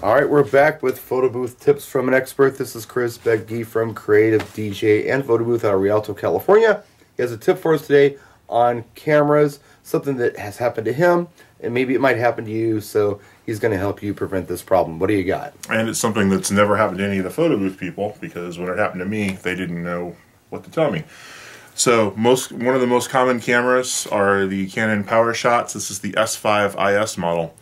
All right, we're back with photo booth tips from an expert. This is Chris Begge from Creative DJ and Photo Booth out of Rialto, California. He has a tip for us today on cameras, something that has happened to him, and maybe it might happen to you, so he's going to help you prevent this problem. What do you got? And it's something that's never happened to any of the photo booth people, because when it happened to me, they didn't know what to tell me. So one of the most common cameras are the Canon Powershots. This is the S5 IS model.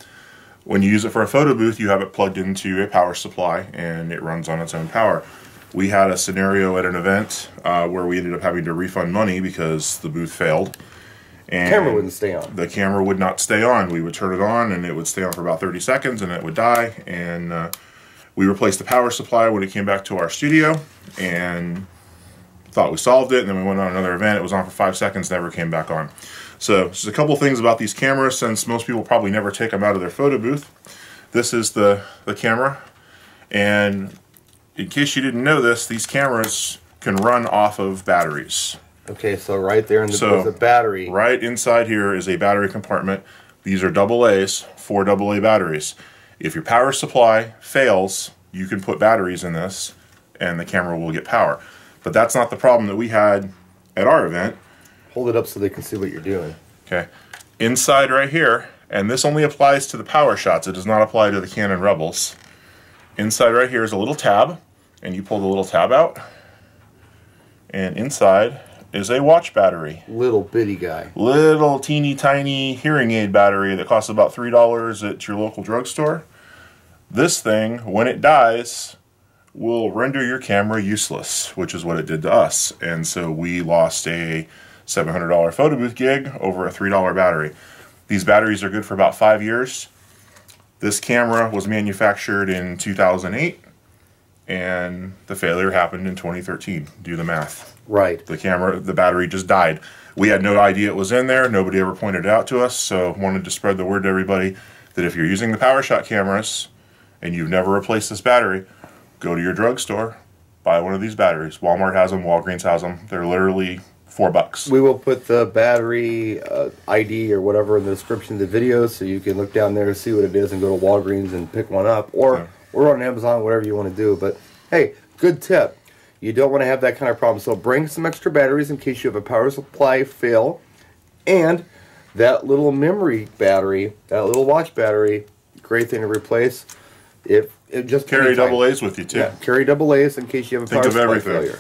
When you use it for a photo booth, you have it plugged into a power supply and it runs on its own power. We had a scenario at an event where we ended up having to refund money because the booth failed. And the camera wouldn't stay on. The camera would not stay on. We would turn it on and it would stay on for about 30 seconds and it would die. And we replaced the power supply when it came back to our studio and thought we solved it. And then we went on another event. It was on for 5 seconds, never came back on. So just a couple things about these cameras, since most people probably never take them out of their photo booth. This is the camera, and in case you didn't know this, these cameras can run off of batteries. Okay, so right there in the battery. Right inside here is a battery compartment. These are AA's, 4 AA batteries. If your power supply fails, you can put batteries in this and the camera will get power. But that's not the problem that we had at our event. Hold it up so they can see what you're doing. Okay. Inside right here, and this only applies to the Powershots, it does not apply to the Canon Rebels. Inside right here is a little tab, and you pull the little tab out, and inside is a watch battery. Little bitty guy. Little teeny tiny hearing aid battery that costs about $3 at your local drugstore. This thing, when it dies, will render your camera useless, which is what it did to us. And so we lost a $700 photo booth gig over a $3 battery. These batteries are good for about 5 years. This camera was manufactured in 2008 and the failure happened in 2013. Do the math. Right. The battery just died. We had no idea it was in there. Nobody ever pointed it out to us, so wanted to spread the word to everybody that if you're using the Powershot cameras and you've never replaced this battery, go to your drugstore, buy one of these batteries. Walmart has them, Walgreens has them. They're literally $4. We will put the battery ID or whatever in the description of the video so you can look down there and see what it is and go to Walgreens and pick one up. Or on Amazon, whatever you want to do. But hey, good tip. You don't want to have that kind of problem. So bring some extra batteries in case you have a power supply fail. And that little memory battery, that little watch battery, great thing to replace. If it just carry AA's with you too. Yeah, carry AA's in case you have a power supply failure.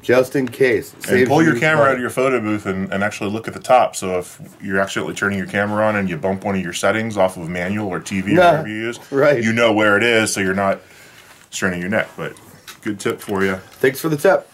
Just in case. And pull your camera out of your photo booth and actually look at the top. So if you're accidentally turning your camera on and you bump one of your settings off of manual or TV or whatever you use, you know where it is so you're not straining your neck. But good tip for you. Thanks for the tip.